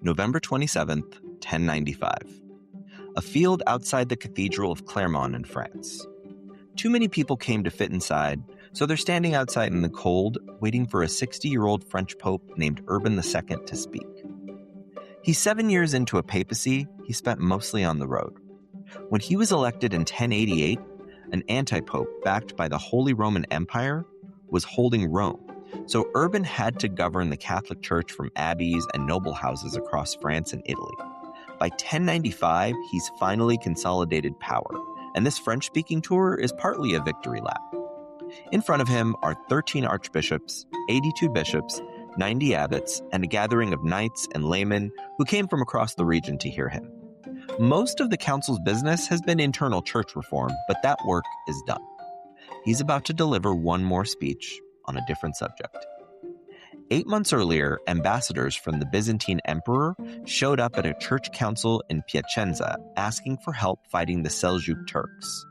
November 27th, 1095. A field outside the cathedral of Clermont in France. Too many people came to fit inside, so they're standing outside in the cold, waiting for a 60-year-old French pope named Urban II to speak. He's 7 years into a papacy he spent mostly on the road. When he was elected in 1088, an anti-pope backed by the Holy Roman Empire was holding Rome, so Urban had to govern the Catholic Church from abbeys and noble houses across France and Italy. By 1095, he's finally consolidated power, and this French-speaking tour is partly a victory lap. In front of him are 13 archbishops, 82 bishops, 90 abbots, and a gathering of knights and laymen who came from across the region to hear him. Most of the council's business has been internal church reform, but that work is done. He's about to deliver one more speech on a different subject. 8 months earlier, ambassadors from the Byzantine emperor showed up at a church council in Piacenza asking for help fighting the Seljuk Turks.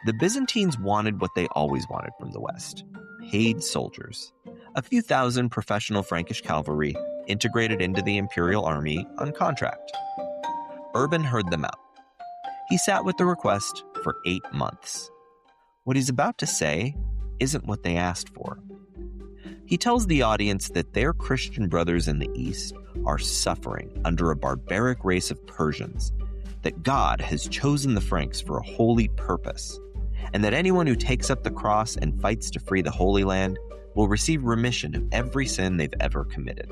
The Byzantines wanted what they always wanted from the West: paid soldiers. A few thousand professional Frankish cavalry integrated into the imperial army on contract. Urban heard them out. He sat with the request for 8 months. What he's about to say isn't what they asked for. He tells the audience that their Christian brothers in the East are suffering under a barbaric race of Persians, that God has chosen the Franks for a holy purpose, and that anyone who takes up the cross and fights to free the Holy Land will receive remission of every sin they've ever committed.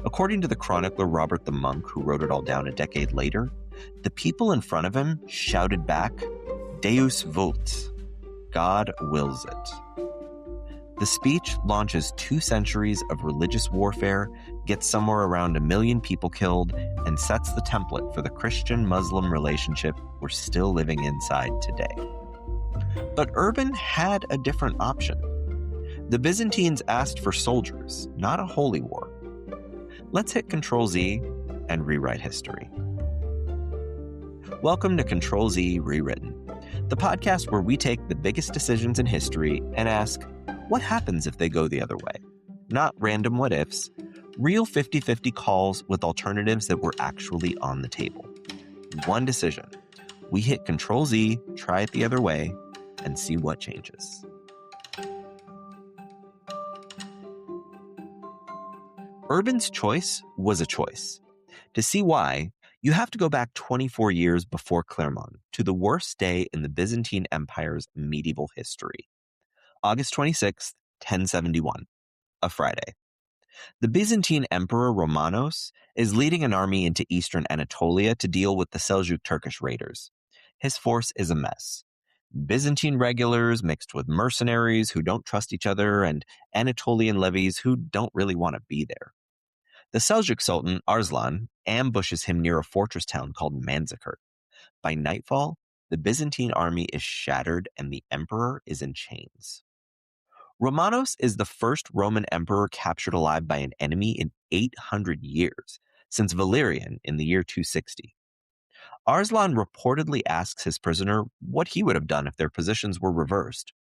According to the chronicler Robert the Monk, who wrote it all down a decade later, the people in front of him shouted back, "Deus vult," God wills it. The speech launches 2 centuries of religious warfare, gets somewhere around 1 million people killed, and sets the template for the Christian-Muslim relationship we're still living inside today. But Urban had a different option. The Byzantines asked for soldiers, not a holy war. Let's hit CTRL+Z and rewrite history. Welcome to CTRL+Z Rewritten, the podcast where we take the biggest decisions in history and ask, what happens if they go the other way? Not random what-ifs, real 50-50 calls with alternatives that were actually on the table. One decision. We hit CTRL+Z, try it the other way, and see what changes. Urban's choice was a choice. To see why, you have to go back 24 years before Clermont to the worst day in the Byzantine Empire's medieval history. August 26th, 1071, a Friday. The Byzantine Emperor Romanos is leading an army into eastern Anatolia to deal with the Seljuk Turkish raiders. His force is a mess. Byzantine regulars mixed with mercenaries who don't trust each other and Anatolian levies who don't really want to be there. The Seljuk Sultan, Arslan, ambushes him near a fortress town called Manzikert. By nightfall, the Byzantine army is shattered and the emperor is in chains. Romanos is the first Roman emperor captured alive by an enemy in 800 years, since Valerian in the year 260. Arslan reportedly asks his prisoner what he would have done if their positions were reversed.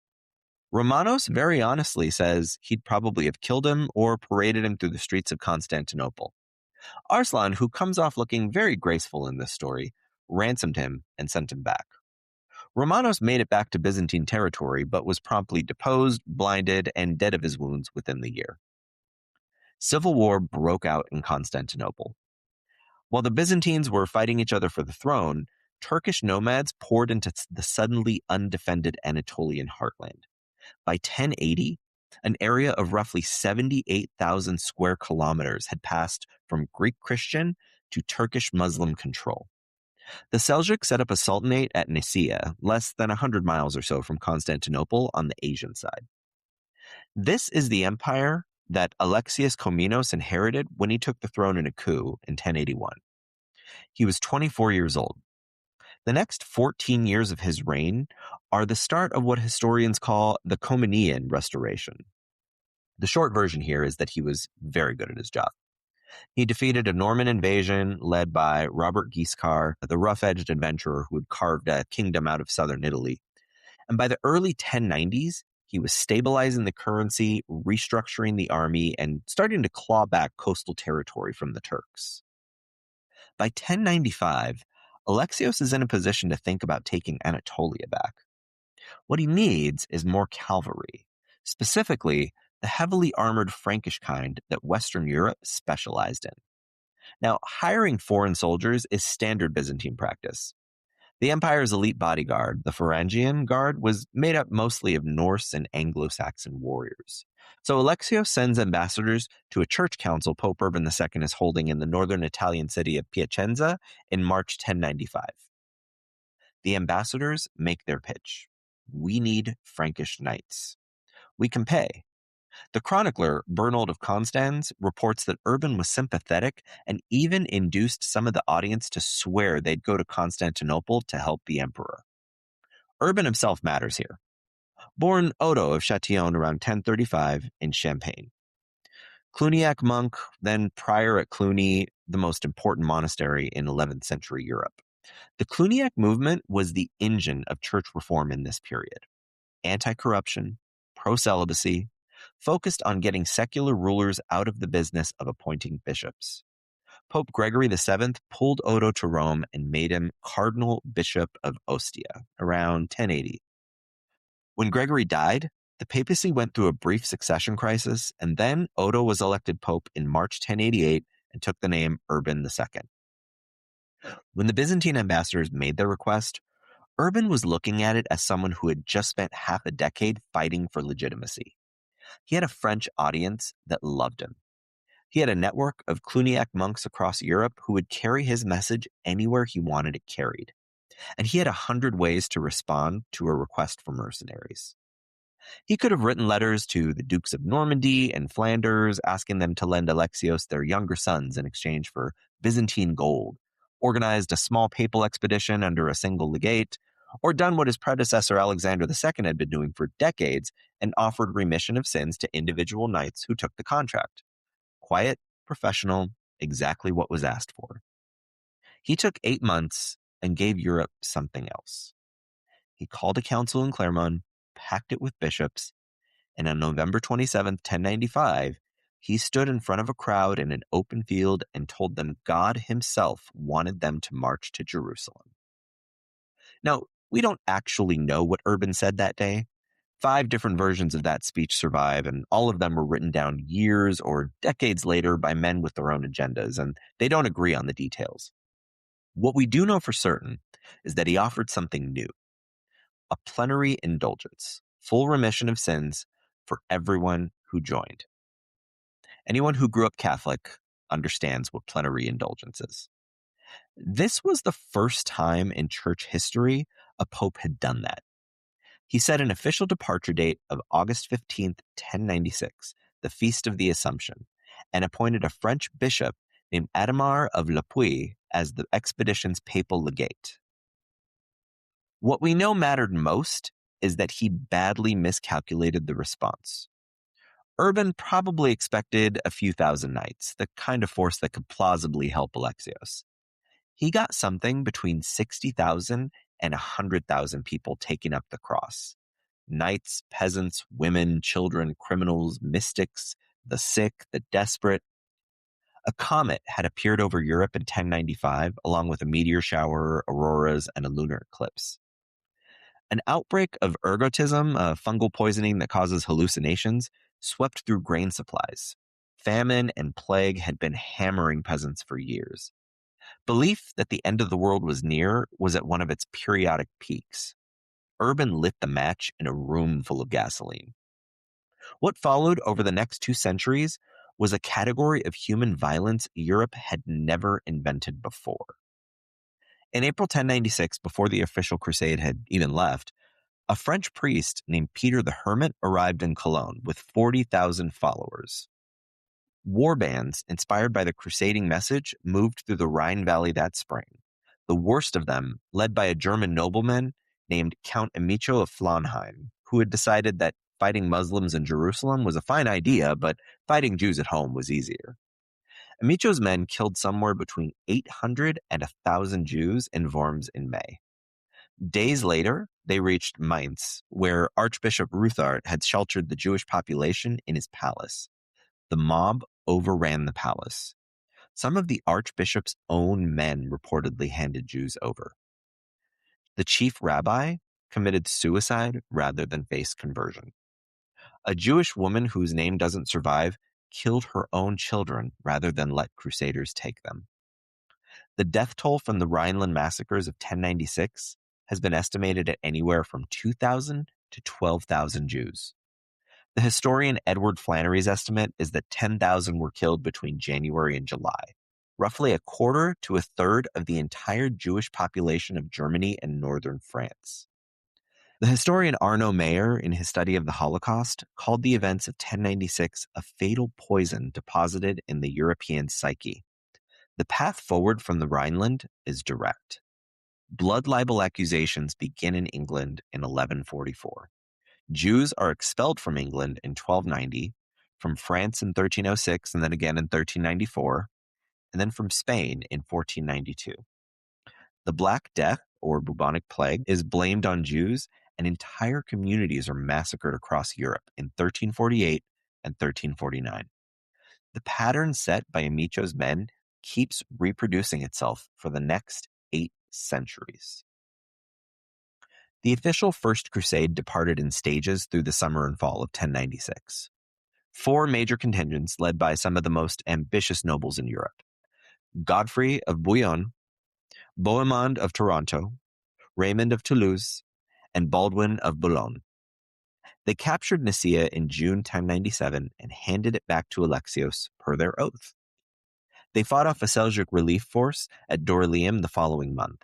Romanos very honestly says he'd probably have killed him or paraded him through the streets of Constantinople. Arslan, who comes off looking very graceful in this story, ransomed him and sent him back. Romanos made it back to Byzantine territory, but was promptly deposed, blinded, and dead of his wounds within the year. Civil war broke out in Constantinople. While the Byzantines were fighting each other for the throne, Turkish nomads poured into the suddenly undefended Anatolian heartland. By 1080, an area of roughly 78,000 square kilometers had passed from Greek Christian to Turkish Muslim control. The Seljuk set up a sultanate at Nicaea, less than 100 miles or so from Constantinople on the Asian side. This is the empire that Alexius Komnenos inherited when he took the throne in a coup in 1081. He was 24 years old. The next 14 years of his reign are the start of what historians call the Komnenean Restoration. The short version here is that he was very good at his job. He defeated a Norman invasion led by Robert Guiscard, the rough-edged adventurer who had carved a kingdom out of southern Italy. And by the early 1090s, he was stabilizing the currency, restructuring the army, and starting to claw back coastal territory from the Turks. By 1095, Alexios is in a position to think about taking Anatolia back. What he needs is more cavalry, specifically the heavily armored Frankish kind that Western Europe specialized in. Now, hiring foreign soldiers is standard Byzantine practice. The empire's elite bodyguard, the Varangian Guard, was made up mostly of Norse and Anglo-Saxon warriors. So Alexios sends ambassadors to a church council Pope Urban II is holding in the northern Italian city of Piacenza in March 1095. The ambassadors make their pitch. We need Frankish knights. We can pay. The chronicler, Bernold of Constans, reports that Urban was sympathetic and even induced some of the audience to swear they'd go to Constantinople to help the emperor. Urban himself matters here. Born Odo of Châtillon around 1035 in Champagne. Cluniac monk, then prior at Cluny, the most important monastery in 11th century Europe. The Cluniac movement was the engine of church reform in this period. Anti-corruption, pro-celibacy, focused on getting secular rulers out of the business of appointing bishops. Pope Gregory VII pulled Odo to Rome and made him Cardinal Bishop of Ostia around 1080. When Gregory died, the papacy went through a brief succession crisis, and then Odo was elected pope in March 1088 and took the name Urban II. When the Byzantine ambassadors made their request, Urban was looking at it as someone who had just spent half a decade fighting for legitimacy. He had a French audience that loved him. He had a network of Cluniac monks across Europe who would carry his message anywhere he wanted it carried. And he had 100 ways to respond to a request for mercenaries. He could have written letters to the Dukes of Normandy and Flanders, asking them to lend Alexios their younger sons in exchange for Byzantine gold, organized a small papal expedition under a single legate, or done what his predecessor Alexander II had been doing for decades and offered remission of sins to individual knights who took the contract. Quiet, professional, exactly what was asked for. He took 8 months and gave Europe something else. He called a council in Clermont, packed it with bishops, and on November 27, 1095, he stood in front of a crowd in an open field and told them God himself wanted them to march to Jerusalem. Now, we don't actually know what Urban said that day. 5 different versions of that speech survive, and all of them were written down years or decades later by men with their own agendas, and they don't agree on the details. What we do know for certain is that he offered something new. A plenary indulgence, full remission of sins for everyone who joined. Anyone who grew up Catholic understands what plenary indulgence is. This was the first time in church history a pope had done that. He set an official departure date of August 15th, 1096, the Feast of the Assumption, and appointed a French bishop named Adhemar of Le Puy as the expedition's papal legate. What we know mattered most is that he badly miscalculated the response. Urban probably expected a few thousand knights, the kind of force that could plausibly help Alexios. He got something between 60,000 and 100,000 people taking up the cross. Knights, peasants, women, children, criminals, mystics, the sick, the desperate. A comet had appeared over Europe in 1095, along with a meteor shower, auroras, and a lunar eclipse. An outbreak of ergotism, a fungal poisoning that causes hallucinations, swept through grain supplies. Famine and plague had been hammering peasants for years. Belief that the end of the world was near was at one of its periodic peaks. Urban lit the match in a room full of gasoline. What followed over the next 2 centuries was a category of human violence Europe had never invented before. In April 1096, before the official crusade had even left, a French priest named Peter the Hermit arrived in Cologne with 40,000 followers. War bands, inspired by the crusading message, moved through the Rhine Valley that spring. The worst of them, led by a German nobleman named Count Amico of Flaunheim, who had decided that fighting Muslims in Jerusalem was a fine idea, but fighting Jews at home was easier. Amico's men killed somewhere between 800 and 1,000 Jews in Worms in May. Days later, they reached Mainz, where Archbishop Ruthard had sheltered the Jewish population in his palace. The mob overran the palace. Some of the archbishop's own men reportedly handed Jews over. The chief rabbi committed suicide rather than face conversion. A Jewish woman whose name doesn't survive killed her own children rather than let crusaders take them. The death toll from the Rhineland massacres of 1096 has been estimated at anywhere from 2,000 to 12,000 Jews. The historian Edward Flannery's estimate is that 10,000 were killed between January and July, roughly a quarter to a third of the entire Jewish population of Germany and northern France. The historian Arno Mayer, in his study of the Holocaust, called the events of 1096 a fatal poison deposited in the European psyche. The path forward from the Rhineland is direct. Blood libel accusations begin in England in 1144. Jews are expelled from England in 1290, from France in 1306, and then again in 1394, and then from Spain in 1492. The Black Death, or bubonic plague, is blamed on Jews, and entire communities are massacred across Europe in 1348 and 1349. The pattern set by Amico's men keeps reproducing itself for the next 8 centuries. The official First Crusade departed in stages through the summer and fall of 1096. 4 major contingents led by some of the most ambitious nobles in Europe: Godfrey of Bouillon, Bohemond of Toronto, Raymond of Toulouse, and Baldwin of Boulogne. They captured Nicaea in June 1097 and handed it back to Alexios per their oath. They fought off a Seljuk relief force at Dorylaeum the following month.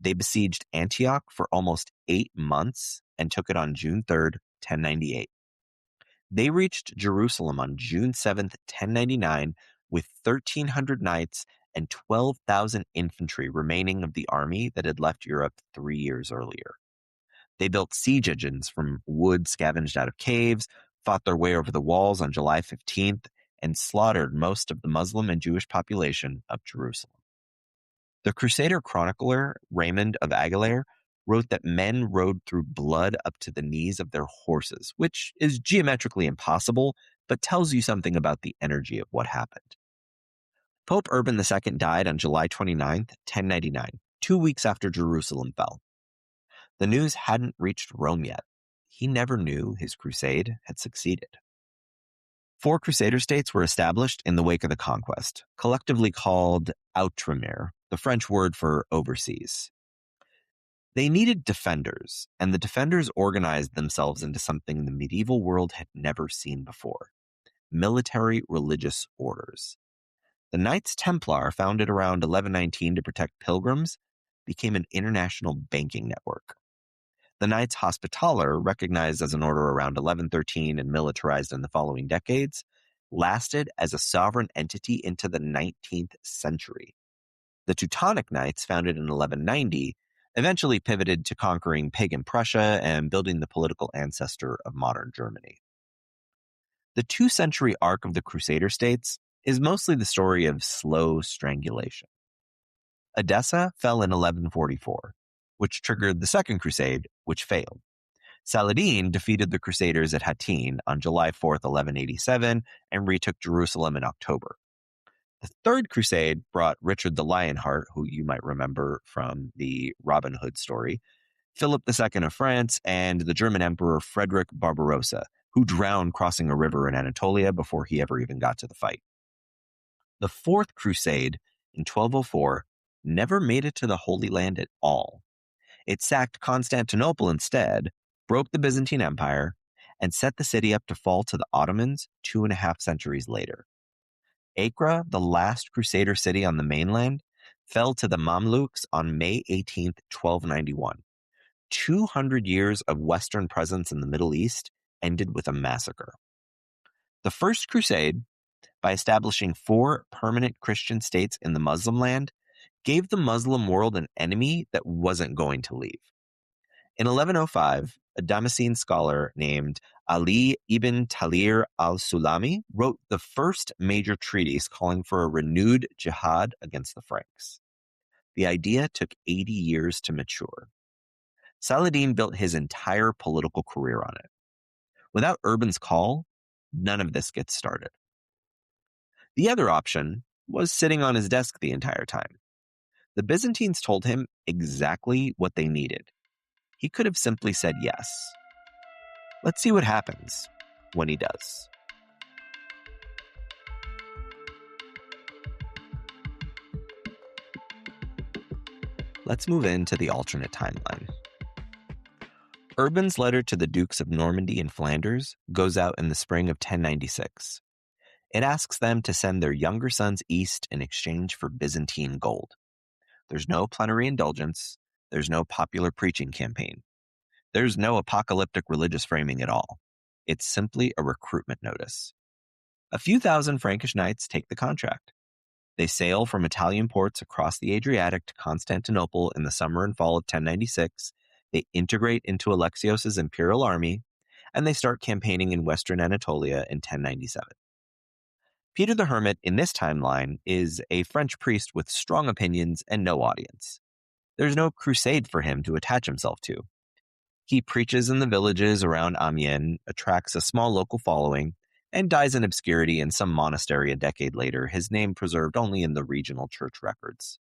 They besieged Antioch for almost 8 months and took it on June 3rd, 1098. They reached Jerusalem on June 7th, 1099, with 1,300 knights and 12,000 infantry remaining of the army that had left Europe 3 years earlier. They built siege engines from wood scavenged out of caves, fought their way over the walls on July 15th, and slaughtered most of the Muslim and Jewish population of Jerusalem. The Crusader chronicler Raymond of Aguilera wrote that men rode through blood up to the knees of their horses, which is geometrically impossible, but tells you something about the energy of what happened. Pope Urban II died on July 29th, 1099, 2 weeks after Jerusalem fell. The news hadn't reached Rome yet. He never knew his crusade had succeeded. 4 crusader states were established in the wake of the conquest, collectively called outremer, the French word for overseas. They needed defenders, and the defenders organized themselves into something the medieval world had never seen before: military religious orders. The Knights Templar, founded around 1119 to protect pilgrims, became an international banking network. The Knights Hospitaller, recognized as an order around 1113 and militarized in the following decades, lasted as a sovereign entity into the 19th century. The Teutonic Knights, founded in 1190, eventually pivoted to conquering pagan Prussia and building the political ancestor of modern Germany. The 2-century arc of the Crusader states is mostly the story of slow strangulation. Edessa fell in 1144, which triggered the Second Crusade, which failed. Saladin defeated the Crusaders at Hattin on July 4th, 1187, and retook Jerusalem in October. The Third Crusade brought Richard the Lionheart, who you might remember from the Robin Hood story, Philip II of France, and the German Emperor Frederick Barbarossa, who drowned crossing a river in Anatolia before he ever even got to the fight. The Fourth Crusade, in 1204, never made it to the Holy Land at all. It sacked Constantinople instead, broke the Byzantine Empire, and set the city up to fall to the Ottomans 2.5 centuries later. Acre, the last Crusader city on the mainland, fell to the Mamluks on May 18, 1291. 200 years of Western presence in the Middle East ended with a massacre. The First Crusade, by establishing 4 permanent Christian states in the Muslim land, gave the Muslim world an enemy that wasn't going to leave. In 1105, a Damascene scholar named Ali ibn Talir al-Sulami wrote the first major treatise calling for a renewed jihad against the Franks. The idea took 80 years to mature. Saladin built his entire political career on it. Without Urban's call, none of this gets started. The other option was sitting on his desk the entire time. The Byzantines told him exactly what they needed. He could have simply said yes. Let's see what happens when he does. Let's move into the alternate timeline. Urban's letter to the Dukes of Normandy and Flanders goes out in the spring of 1096. It asks them to send their younger sons east in exchange for Byzantine gold. There's no plenary indulgence. There's no popular preaching campaign. There's no apocalyptic religious framing at all. It's simply a recruitment notice. A few thousand Frankish knights take the contract. They sail from Italian ports across the Adriatic to Constantinople in the summer and fall of 1096. They integrate into Alexios' imperial army, and they start campaigning in western Anatolia in 1097. Peter the Hermit in this timeline is a French priest with strong opinions and no audience. There's no crusade for him to attach himself to. He preaches in the villages around Amiens, attracts a small local following, and dies in obscurity in some monastery a decade later, his name preserved only in the regional church records.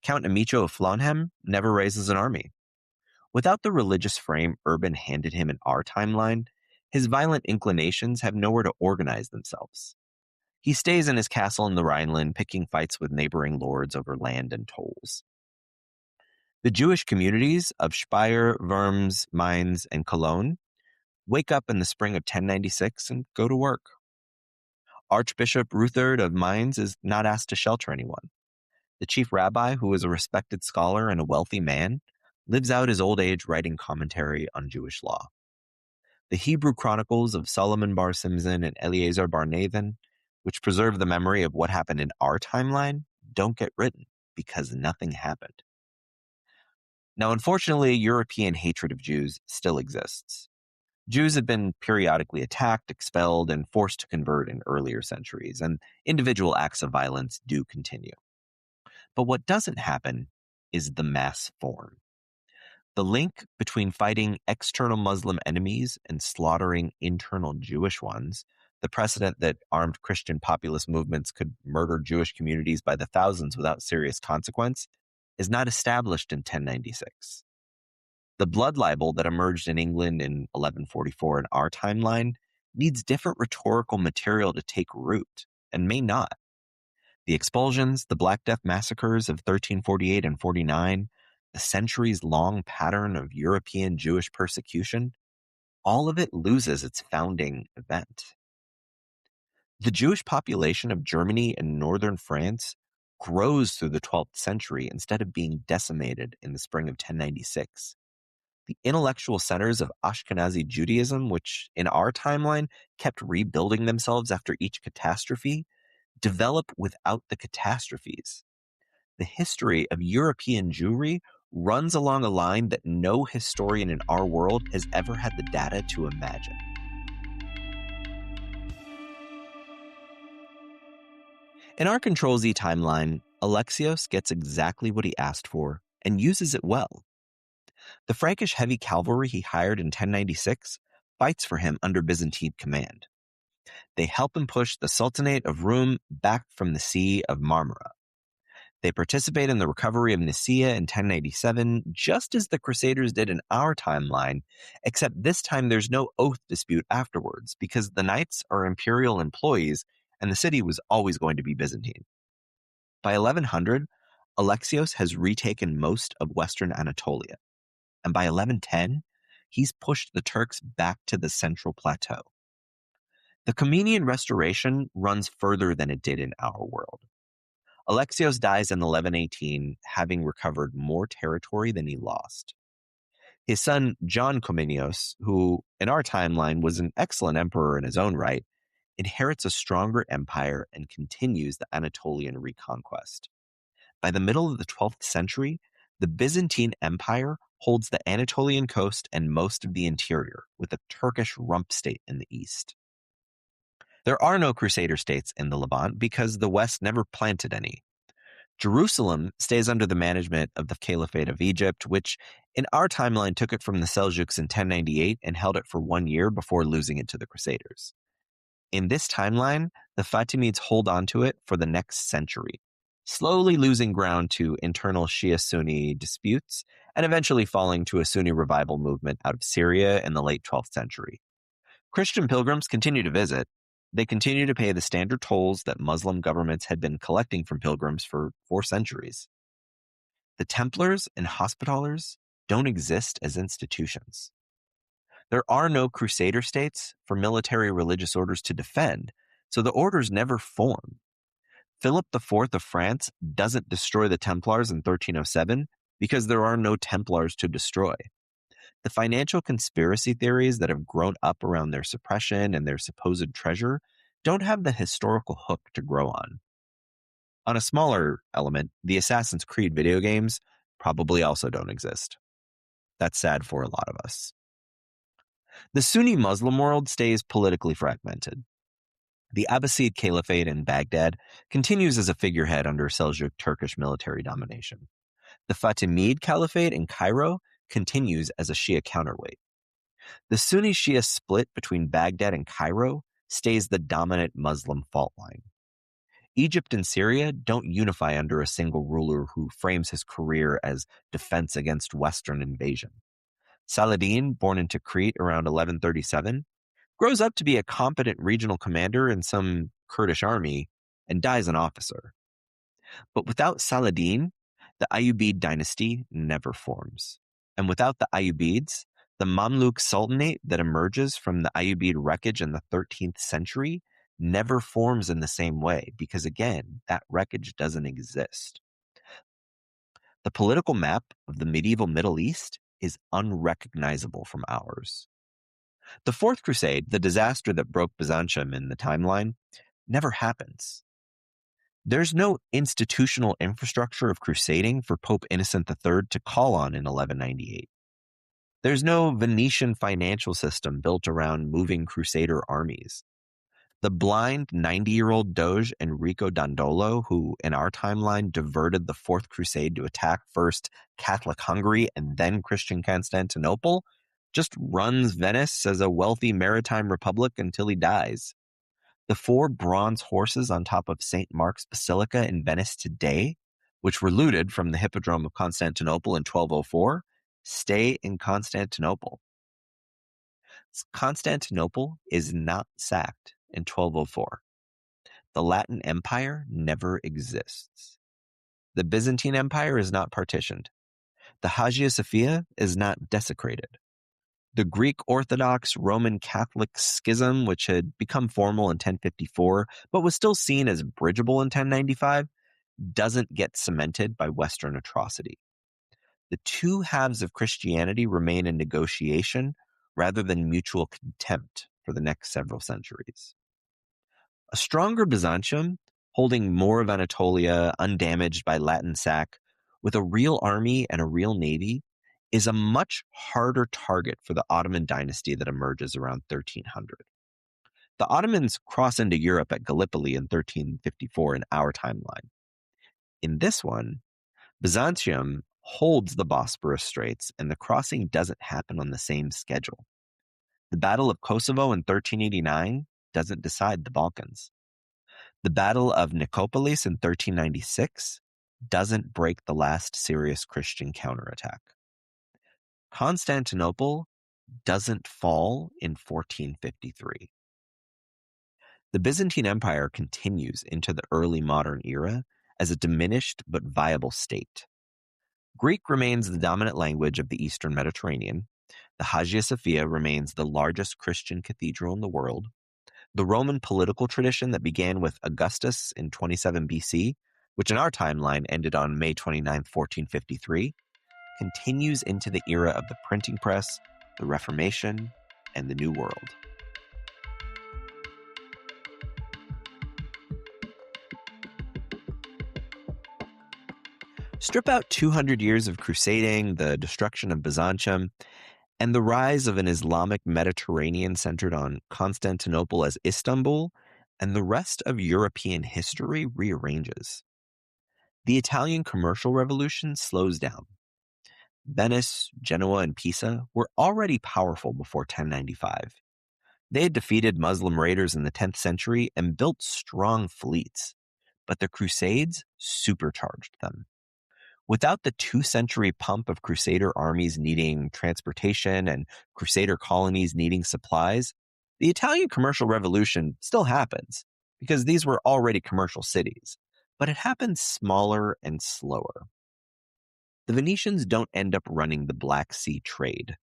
Count Amico of Flonhem never raises an army. Without the religious frame Urban handed him in our timeline, his violent inclinations have nowhere to organize themselves. He stays in his castle in the Rhineland, picking fights with neighboring lords over land and tolls. The Jewish communities of Speyer, Worms, Mainz, and Cologne wake up in the spring of 1096 and go to work. Archbishop Ruthard of Mainz is not asked to shelter anyone. The chief rabbi, who is a respected scholar and a wealthy man, lives out his old age writing commentary on Jewish law. The Hebrew chronicles of Solomon bar Simson and Eleazar bar Nathan, which preserve the memory of what happened in our timeline, don't get written because nothing happened. Now, unfortunately, European hatred of Jews still exists. Jews had been periodically attacked, expelled, and forced to convert in earlier centuries, and individual acts of violence do continue. But what doesn't happen is the mass form. The link between fighting external Muslim enemies and slaughtering internal Jewish ones, the precedent that armed Christian populist movements could murder Jewish communities by the thousands without serious consequence, is not established in 1096. The blood libel that emerged in England in 1144 in our timeline needs different rhetorical material to take root, and may not. The expulsions, the Black Death massacres of 1348 and 49, the centuries-long pattern of European Jewish persecution, all of it loses its founding event. The Jewish population of Germany and northern France grows through the 12th century instead of being decimated in the spring of 1096. The intellectual centers of Ashkenazi Judaism, which in our timeline kept rebuilding themselves after each catastrophe, develop without the catastrophes. The history of European Jewry runs along a line that no historian in our world has ever had the data to imagine. In our Control-Z timeline, Alexios gets exactly what he asked for and uses it well. The Frankish heavy cavalry he hired in 1096 fights for him under Byzantine command. They help him push the Sultanate of Rum back from the Sea of Marmara. They participate in the recovery of Nicaea in 1097, just as the Crusaders did in our timeline, except this time there's no oath dispute afterwards, because the knights are imperial employees and the city was always going to be Byzantine. By 1100, Alexios has retaken most of western Anatolia, and by 1110, he's pushed the Turks back to the central plateau. The Comnenian Restoration runs further than it did in our world. Alexios dies in 1118, having recovered more territory than he lost. His son, John Comenius, who in our timeline was an excellent emperor in his own right, inherits a stronger empire and continues the Anatolian reconquest. By the middle of the 12th century, the Byzantine Empire holds the Anatolian coast and most of the interior, with a Turkish rump state in the east. There are no Crusader states in the Levant because the West never planted any. Jerusalem stays under the management of the Caliphate of Egypt, which in our timeline took it from the Seljuks in 1098 and held it for 1 year before losing it to the Crusaders. In this timeline, The Fatimids hold onto it for the next century, slowly losing ground to internal Shia-Sunni disputes and eventually falling to a Sunni revival movement out of Syria in the late 12th century. Christian pilgrims continue to visit. They continue to pay the standard tolls that Muslim governments had been collecting from pilgrims for 4 centuries. The Templars and Hospitallers don't exist as institutions. There are no crusader states for military religious orders to defend, so the orders never form. Philip IV of France doesn't destroy the Templars in 1307 because there are no Templars to destroy. The financial conspiracy theories that have grown up around their suppression and their supposed treasure don't have the historical hook to grow on. On a smaller element, the Assassin's Creed video games probably also don't exist. That's sad for a lot of us. The Sunni Muslim world stays politically fragmented. The Abbasid Caliphate in Baghdad continues as a figurehead under Seljuk Turkish military domination. The Fatimid Caliphate in Cairo continues as a Shia counterweight. The Sunni-Shia split between Baghdad and Cairo stays the dominant Muslim fault line. Egypt and Syria don't unify under a single ruler who frames his career as defense against Western invasion. Saladin, born into Crete around 1137, grows up to be a competent regional commander in some Kurdish army and dies an officer. But without Saladin, the Ayyubid dynasty never forms. And without the Ayyubids, the Mamluk Sultanate that emerges from the Ayyubid wreckage in the 13th century never forms in the same way because, again, that wreckage doesn't exist. The political map of the medieval Middle East is unrecognizable from ours. The Fourth Crusade, the disaster that broke Byzantium in the timeline, never happens. There's no institutional infrastructure of crusading for Pope Innocent III to call on in 1198. There's no Venetian financial system built around moving crusader armies. The blind 90-year-old Doge Enrico Dandolo, who in our timeline diverted the Fourth Crusade to attack first Catholic Hungary and then Christian Constantinople, just runs Venice as a wealthy maritime republic until he dies. The 4 bronze horses on top of St. Mark's Basilica in Venice today, which were looted from the Hippodrome of Constantinople in 1204, stay in Constantinople. Constantinople is not sacked in 1204. The Latin Empire never exists. The Byzantine Empire is not partitioned. The Hagia Sophia is not desecrated. The Greek Orthodox Roman Catholic schism, which had become formal in 1054 but was still seen as bridgeable in 1095, doesn't get cemented by Western atrocity. The two halves of Christianity remain in negotiation rather than mutual contempt for the next several centuries. A stronger Byzantium, holding more of Anatolia undamaged by Latin sack, with a real army and a real navy, is a much harder target for the Ottoman dynasty that emerges around 1300. The Ottomans cross into Europe at Gallipoli in 1354 in our timeline. In this one, Byzantium holds the Bosporus Straits, and the crossing doesn't happen on the same schedule. The Battle of Kosovo in 1389 doesn't decide the Balkans. The Battle of Nicopolis in 1396 doesn't break the last serious Christian counterattack. Constantinople doesn't fall in 1453. The Byzantine Empire continues into the early modern era as a diminished but viable state. Greek remains the dominant language of the Eastern Mediterranean. The Hagia Sophia remains the largest Christian cathedral in the world. The Roman political tradition that began with Augustus in 27 BC, which in our timeline ended on May 29, 1453, continues into the era of the printing press, the Reformation, and the New World. Strip out 200 years of crusading, the destruction of Byzantium, and the rise of an Islamic Mediterranean centered on Constantinople as Istanbul, and the rest of European history rearranges. The Italian commercial revolution slows down. Venice, Genoa, and Pisa were already powerful before 1095. They had defeated Muslim raiders in the 10th century and built strong fleets, but the Crusades supercharged them. Without the 2-century pump of Crusader armies needing transportation and Crusader colonies needing supplies, the Italian commercial revolution still happens because these were already commercial cities, but it happens smaller and slower. The Venetians don't end up running the Black Sea trade.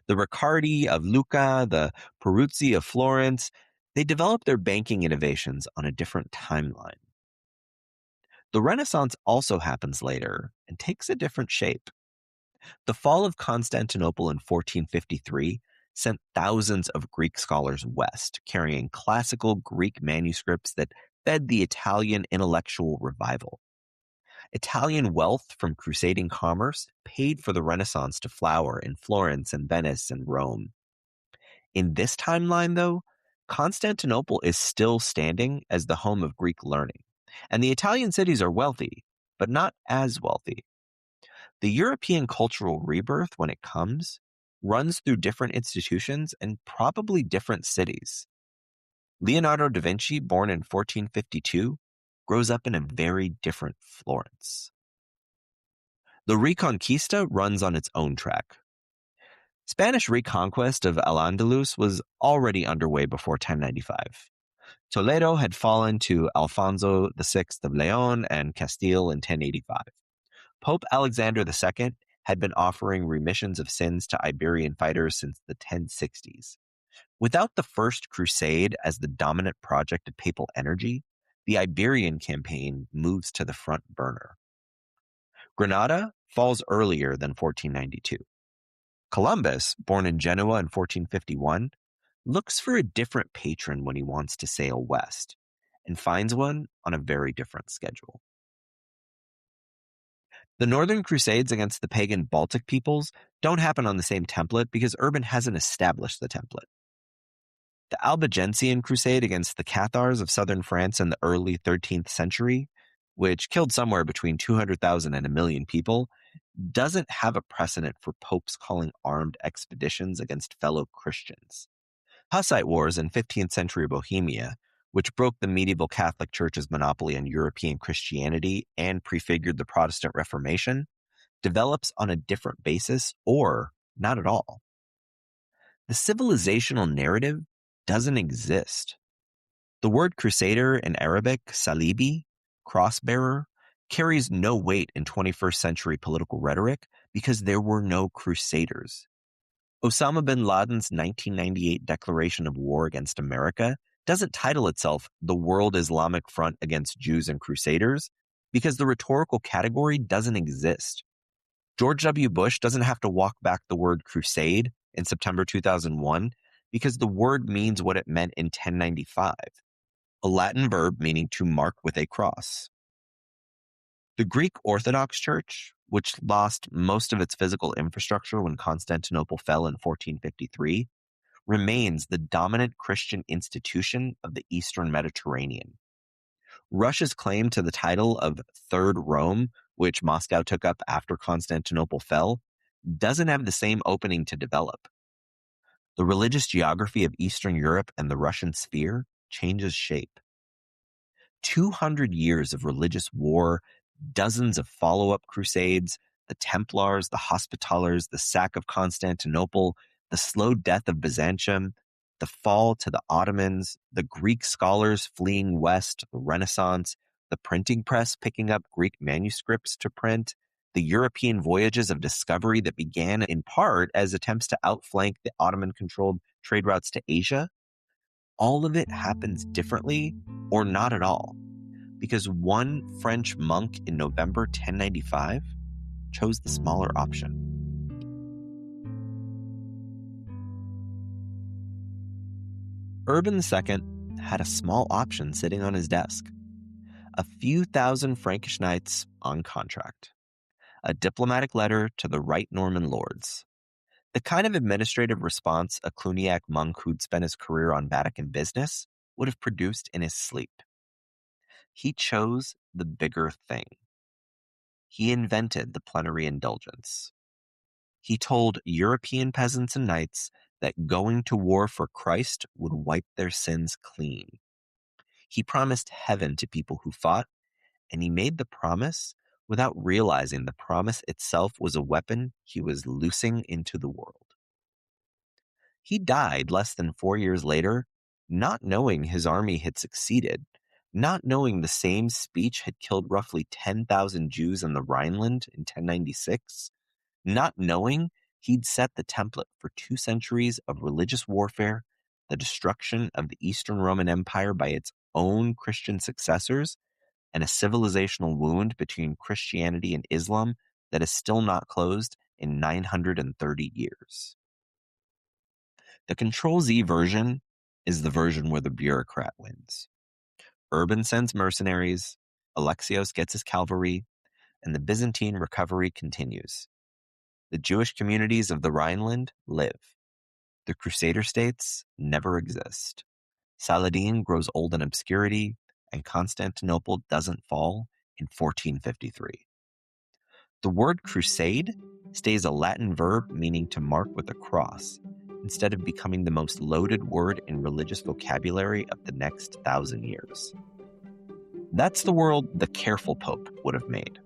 The Riccardi of Lucca, the Peruzzi of Florence, they develop their banking innovations on a different timeline. The Renaissance also happens later and takes a different shape. The fall of Constantinople in 1453 sent thousands of Greek scholars west, carrying classical Greek manuscripts that fed the Italian intellectual revival. Italian wealth from crusading commerce paid for the Renaissance to flower in Florence and Venice and Rome. In this timeline, though, Constantinople is still standing as the home of Greek learning, and the Italian cities are wealthy, but not as wealthy. The European cultural rebirth, when it comes, runs through different institutions and probably different cities. Leonardo da Vinci, born in 1452, grows up in a very different Florence. The Reconquista runs on its own track. Spanish reconquest of Al-Andalus was already underway before 1095. Toledo had fallen to Alfonso VI of Leon and Castile in 1085. Pope Alexander II had been offering remissions of sins to Iberian fighters since the 1060s. Without the First Crusade as the dominant project of papal energy, the Iberian campaign moves to the front burner. Granada falls earlier than 1492. Columbus, born in Genoa in 1451, looks for a different patron when he wants to sail west, and finds one on a very different schedule. The Northern Crusades against the pagan Baltic peoples don't happen on the same template because Urban hasn't established the template. The Albigensian Crusade against the Cathars of southern France in the early 13th century, which killed somewhere between 200,000 and 1 million people, doesn't have a precedent for popes calling armed expeditions against fellow Christians. Hussite wars in 15th century Bohemia, which broke the medieval Catholic Church's monopoly on European Christianity and prefigured the Protestant Reformation, develops on a different basis or not at all. The civilizational narrative doesn't exist. The word crusader in Arabic, salibi, crossbearer, carries no weight in 21st century political rhetoric because there were no crusaders. Osama bin Laden's 1998 declaration of war against America doesn't title itself the World Islamic Front Against Jews and Crusaders because the rhetorical category doesn't exist. George W. Bush doesn't have to walk back the word crusade in September 2001 because the word means what it meant in 1095, a Latin verb meaning to mark with a cross. The Greek Orthodox Church, which lost most of its physical infrastructure when Constantinople fell in 1453, remains the dominant Christian institution of the Eastern Mediterranean. Russia's claim to the title of Third Rome, which Moscow took up after Constantinople fell, doesn't have the same opening to develop. The religious geography of Eastern Europe and the Russian sphere changes shape. 200 years of religious war, dozens of follow-up crusades, the Templars, the Hospitallers, the sack of Constantinople, the slow death of Byzantium, the fall to the Ottomans, the Greek scholars fleeing west, the Renaissance, the printing press picking up Greek manuscripts to print, the European voyages of discovery that began in part as attempts to outflank the Ottoman-controlled trade routes to Asia. All of it happens differently or not at all, because one French monk in November 1095 chose the smaller option. Urban II had a small option sitting on his desk. A few thousand Frankish knights on contract. A diplomatic letter to the right Norman lords. The kind of administrative response a Cluniac monk who'd spent his career on Vatican business would have produced in his sleep. He chose the bigger thing. He invented the plenary indulgence. He told European peasants and knights that going to war for Christ would wipe their sins clean. He promised heaven to people who fought, and he made the promise without realizing the promise itself was a weapon he was loosing into the world. He died less than 4 years later, not knowing his army had succeeded, not knowing the same speech had killed roughly 10,000 Jews in the Rhineland in 1096, not knowing he'd set the template for 2 centuries of religious warfare, the destruction of the Eastern Roman Empire by its own Christian successors, and a civilizational wound between Christianity and Islam that is still not closed in 930 years. The Control-Z version is the version where the bureaucrat wins. Urban sends mercenaries, Alexios gets his cavalry, and the Byzantine recovery continues. The Jewish communities of the Rhineland live. The Crusader states never exist. Saladin grows old in obscurity, and Constantinople doesn't fall in 1453. The word crusade stays a Latin verb meaning to mark with a cross, instead of becoming the most loaded word in religious vocabulary of the next 1,000 years. That's the world the careful Pope would have made.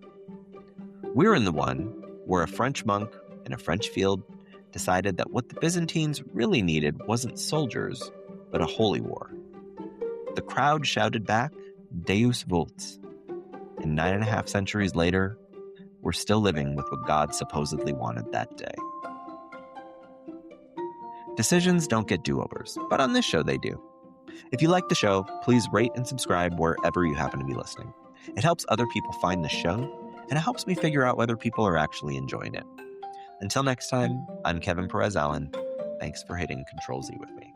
We're in the one where a French monk in a French field decided that what the Byzantines really needed wasn't soldiers, but a holy war. The crowd shouted back, Deus vult. And 9.5 centuries later, we're still living with what God supposedly wanted that day. Decisions don't get do-overs, but on this show they do. If you like the show, please rate and subscribe wherever you happen to be listening. It helps other people find the show, and it helps me figure out whether people are actually enjoying it. Until next time, I'm Kevin Perez Allen. Thanks for hitting Control-Z with me.